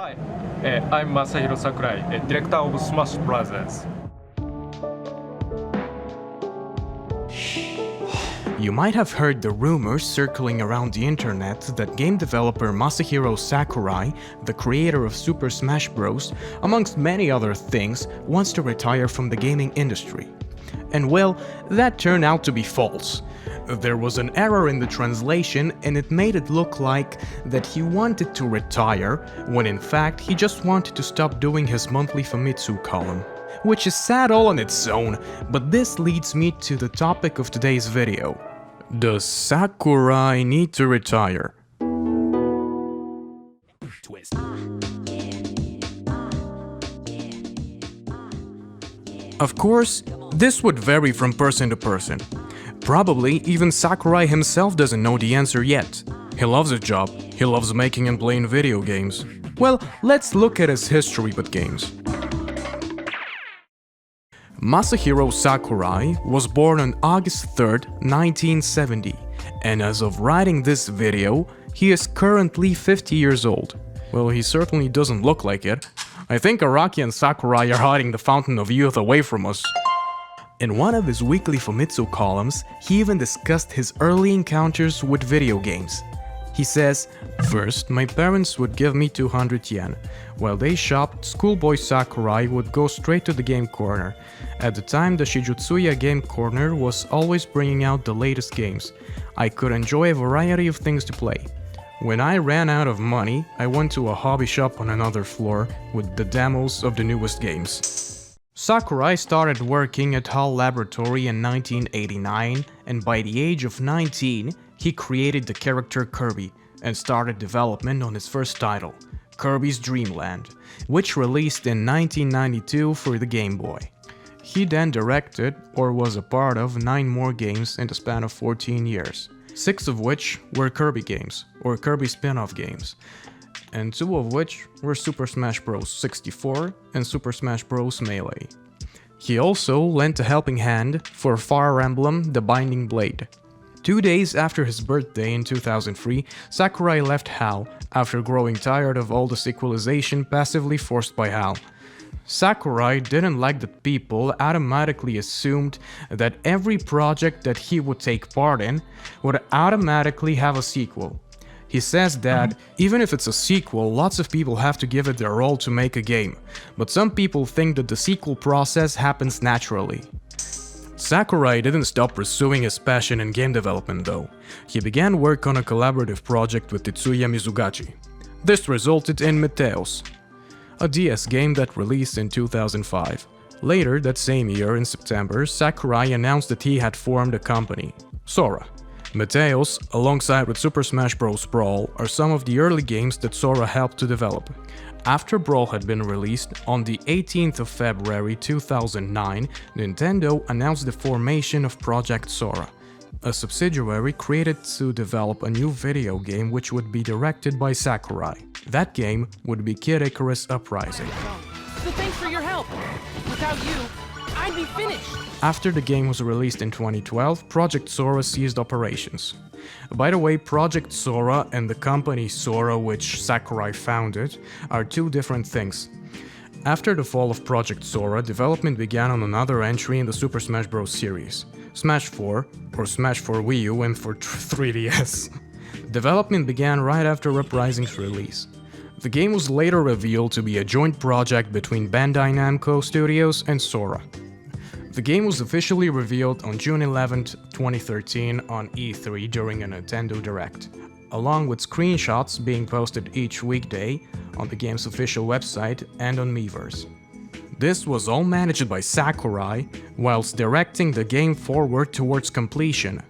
Hi, I'm Masahiro Sakurai, director of Smash Brothers. You might have heard the rumors circling around the internet that game developer Masahiro Sakurai, the creator of Super Smash Bros., amongst many other things, wants to retire from the gaming industry. And well, that turned out to be false. There was an error in the translation and it made it look like that he wanted to retire, when in fact he just wanted to stop doing his monthly Famitsu column. Which is sad all on its own, but this leads me to the topic of today's video. Does Sakurai need to retire? Twist. Of course, this would vary from person to person. Probably even Sakurai himself doesn't know the answer yet. He loves his job, he loves making and playing video games. Well, let's look at his history with games. Masahiro Sakurai was born on August 3rd, 1970, and as of writing this video, he is currently 50 years old. Well, he certainly doesn't look like it. I think Araki and Sakurai are hiding the fountain of youth away from us. In one of his weekly Famitsu columns, he even discussed his early encounters with video games. He says, "First, my parents would give me 200 yen. While they shopped, schoolboy Sakurai would go straight to the game corner. At the time, the Shijutsuya game corner was always bringing out the latest games. I could enjoy a variety of things to play. When I ran out of money, I went to a hobby shop on another floor with the demos of the newest games." Sakurai started working at HAL Laboratory in 1989, and by the age of 19, he created the character Kirby and started development on his first title, Kirby's Dream Land, which released in 1992 for the Game Boy. He then directed or was a part of 9 more games in the span of 14 years, 6 of which were Kirby games or Kirby spin-off games, and 2 of which were Super Smash Bros. 64 and Super Smash Bros. Melee. He also lent a helping hand for Fire Emblem: The Binding Blade. 2 days after his birthday in 2003, Sakurai left HAL after growing tired of all the sequelization passively forced by HAL. Sakurai didn't like that people automatically assumed that every project that he would take part in would automatically have a sequel. He says that even if it's a sequel, lots of people have to give it their all to make a game, but some people think that the sequel process happens naturally. Sakurai didn't stop pursuing his passion in game development though. He began work on a collaborative project with Tetsuya Mizugachi. This resulted in Meteos, a DS game that released in 2005. Later that same year, in September, Sakurai announced that he had formed a company, Sora. Meteos, alongside with Super Smash Bros. Brawl, are some of the early games that Sora helped to develop. After Brawl had been released, on the 18th of February 2009, Nintendo announced the formation of Project Sora, a subsidiary created to develop a new video game which would be directed by Sakurai. That game would be Kid Icarus Uprising. So thanks for your help. Without you, I'd be finished. After the game was released in 2012, Project Sora ceased operations. By the way, Project Sora and the company Sora, which Sakurai founded, are 2 different things. After the fall of Project Sora, development began on another entry in the Super Smash Bros. Series, Smash 4, or Smash for Wii U and for 3DS. Development began right after Uprising's release. The game was later revealed to be a joint project between Bandai Namco Studios and Sora. The game was officially revealed on June 11, 2013 on E3 during a Nintendo Direct, along with screenshots being posted each weekday on the game's official website and on Miiverse. This was all managed by Sakurai, whilst directing the game forward towards completion.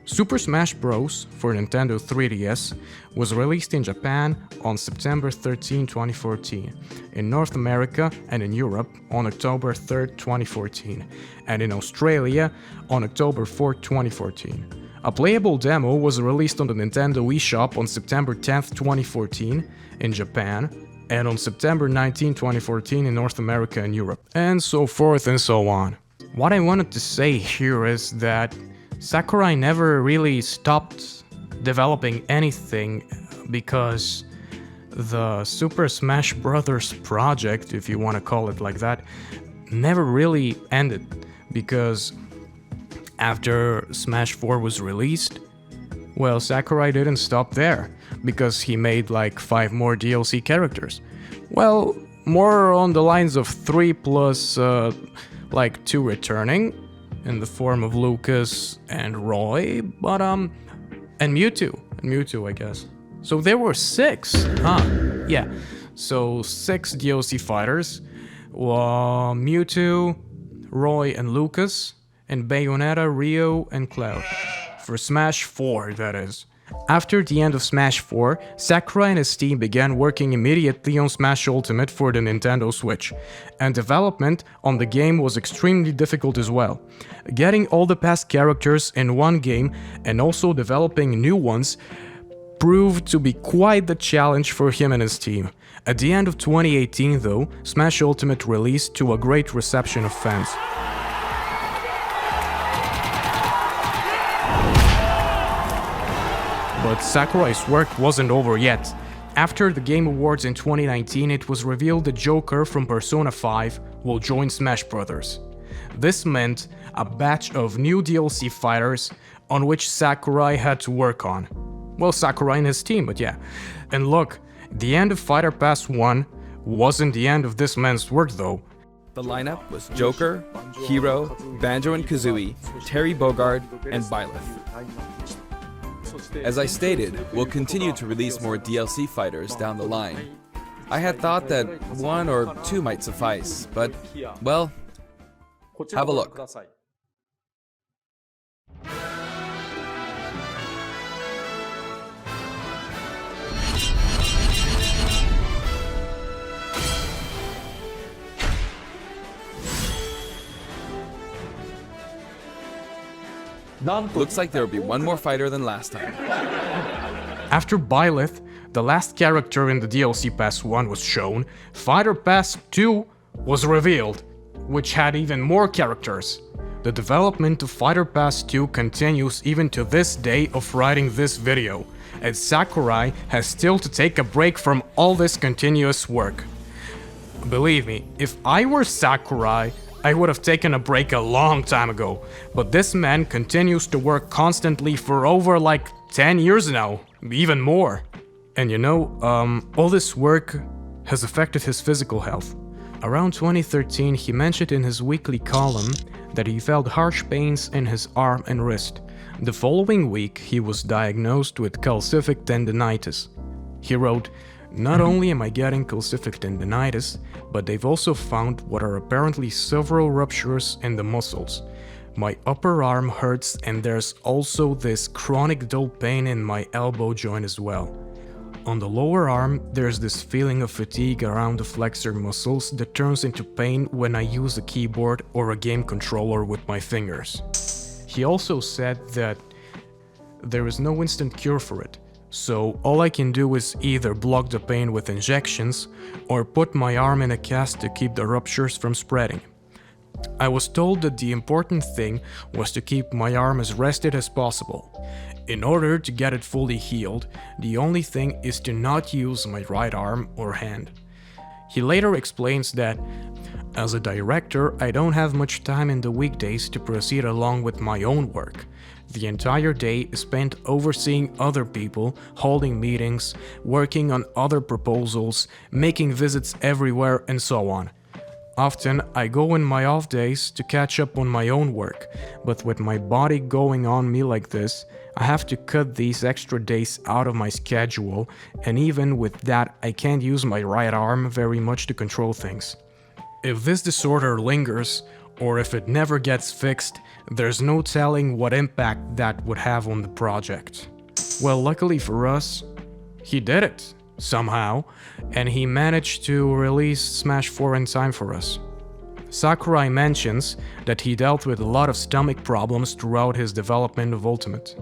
Super Smash Bros. For Nintendo 3DS was released in Japan on September 13, 2014, in North America and in Europe on October 3, 2014, and in Australia on October 4, 2014. A playable demo was released on the Nintendo eShop on September 10, 2014, in Japan, and on September 19, 2014 in North America and Europe, and so forth and so on. What I wanted to say here is that Sakurai never really stopped developing anything because the Super Smash Bros. Project, if you want to call it like that, never really ended, because after Smash 4 was released, well, Sakurai didn't stop there, because he made like 5 more DLC characters. Well, more on the lines of 3 plus like 2 returning, in the form of Lucas and Roy, but and Mewtwo, I guess. So there were 6, yeah. So 6 DLC fighters, Mewtwo, Roy and Lucas, and Bayonetta, Rio, and Cloud. For Smash 4, that is. After the end of Smash 4, Sakurai and his team began working immediately on Smash Ultimate for the Nintendo Switch, and development on the game was extremely difficult as well. Getting all the past characters in one game and also developing new ones proved to be quite the challenge for him and his team. At the end of 2018 though, Smash Ultimate released to a great reception of fans. But Sakurai's work wasn't over yet. After the Game Awards in 2019, it was revealed that Joker from Persona 5 will join Smash Bros. This meant a batch of new DLC fighters on which Sakurai had to work on. Well, Sakurai and his team, but yeah. And look, the end of Fighter Pass 1 wasn't the end of this man's work though. The lineup was Joker, Hero, Banjo and Kazooie, Terry Bogard, and Byleth. As I stated, we'll continue to release more DLC fighters down the line. I had thought that 1 or 2 might suffice, but, well, have a look. Looks like there will be 1 more fighter than last time. After Byleth, the last character in the DLC Pass 1 was shown, Fighter Pass 2 was revealed, which had even more characters. The development of Fighter Pass 2 continues even to this day of writing this video, as Sakurai has still to take a break from all this continuous work. Believe me, if I were Sakurai, I would have taken a break a long time ago, but this man continues to work constantly for over like 10 years now, even more. And you know, all this work has affected his physical health. Around 2013, he mentioned in his weekly column that he felt harsh pains in his arm and wrist. The following week, he was diagnosed with calcific tendinitis. He wrote, "Not only am I getting calcific tendinitis, but they've also found what are apparently several ruptures in the muscles. My upper arm hurts and there's also this chronic dull pain in my elbow joint as well. On the lower arm, there's this feeling of fatigue around the flexor muscles that turns into pain when I use a keyboard or a game controller with my fingers." He also said that there is no instant cure for it. So all I can do is either block the pain with injections or put my arm in a cast to keep the ruptures from spreading. I was told that the important thing was to keep my arm as rested as possible. In order to get it fully healed, the only thing is to not use my right arm or hand. He later explains that, as a director, I don't have much time in the weekdays to proceed along with my own work. The entire day is spent overseeing other people, holding meetings, working on other proposals, making visits everywhere, and so on. Often, I go in my off days to catch up on my own work, but with my body going on me like this, I have to cut these extra days out of my schedule, and even with that, I can't use my right arm very much to control things. If this disorder lingers, or if it never gets fixed, there's no telling what impact that would have on the project. Well, luckily for us, he did it, somehow, and he managed to release Smash 4 in time for us. Sakurai mentions that he dealt with a lot of stomach problems throughout his development of Ultimate.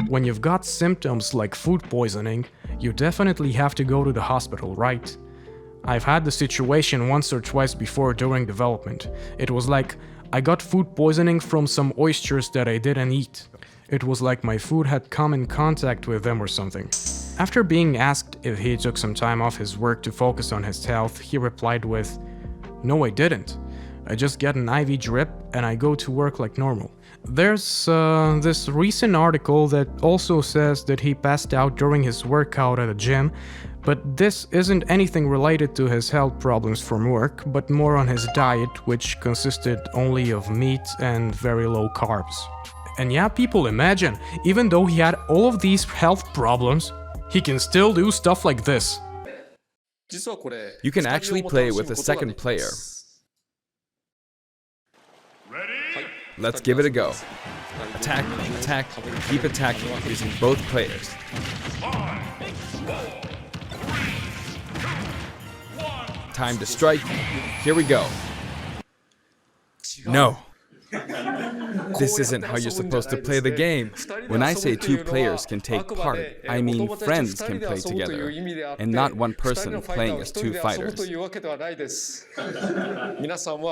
When you've got symptoms like food poisoning, you definitely have to go to the hospital, right? I've had the situation once or twice before during development. It was like I got food poisoning from some oysters that I didn't eat. It was like my food had come in contact with them or something. After being asked if he took some time off his work to focus on his health, he replied with, "No, I didn't. I just get an IV drip and I go to work like normal." There's this recent article that also says that he passed out during his workout at a gym, but this isn't anything related to his health problems from work, but more on his diet, which consisted only of meat and very low carbs. And yeah, people, imagine, even though he had all of these health problems, he can still do stuff like this. You can actually play with a second player. Let's give it a go. Attack, attack, keep attacking using both players. Time to strike. Here we go. No. This isn't how you're supposed to play the game. When I say two players can take part, I mean friends can play together, and not one person playing as two fighters.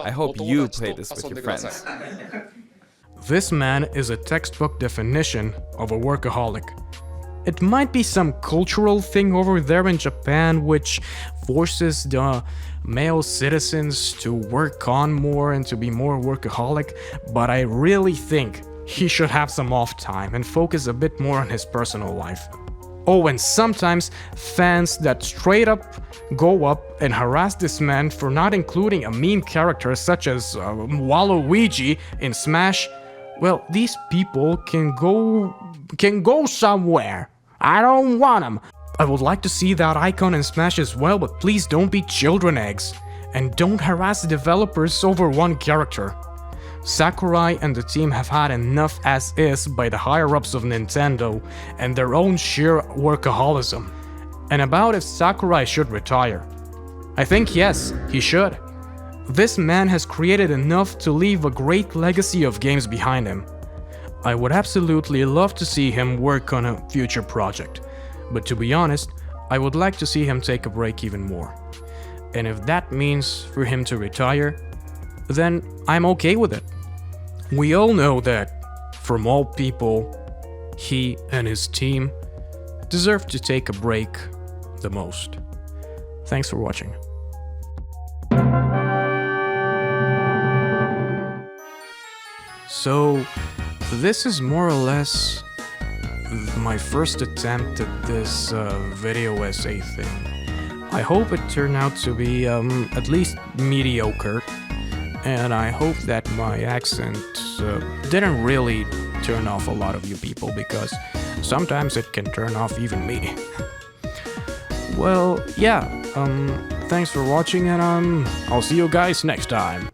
I hope you play this with your friends. This man is a textbook definition of a workaholic. It might be some cultural thing over there in Japan which forces the male citizens to work on more and to be more workaholic, but I really think he should have some off time and focus a bit more on his personal life. Oh, and sometimes fans that straight up go up and harass this man for not including a meme character such as Waluigi in Smash, well, these people can go somewhere. I don't want them. I would like to see that icon in Smash as well, but please don't be children eggs. And don't harass the developers over one character. Sakurai and the team have had enough as is by the higher-ups of Nintendo and their own sheer workaholism. And about if Sakurai should retire. I think yes, he should. This man has created enough to leave a great legacy of games behind him. I would absolutely love to see him work on a future project, but to be honest, I would like to see him take a break even more. And if that means for him to retire, then I'm okay with it. We all know that, from all people, he and his team deserve to take a break the most. Thanks for watching. So, this is more or less my first attempt at this video essay thing. I hope it turned out to be at least mediocre, and I hope that my accent didn't really turn off a lot of you people, because sometimes it can turn off even me. Well, yeah, thanks for watching, and I'll see you guys next time.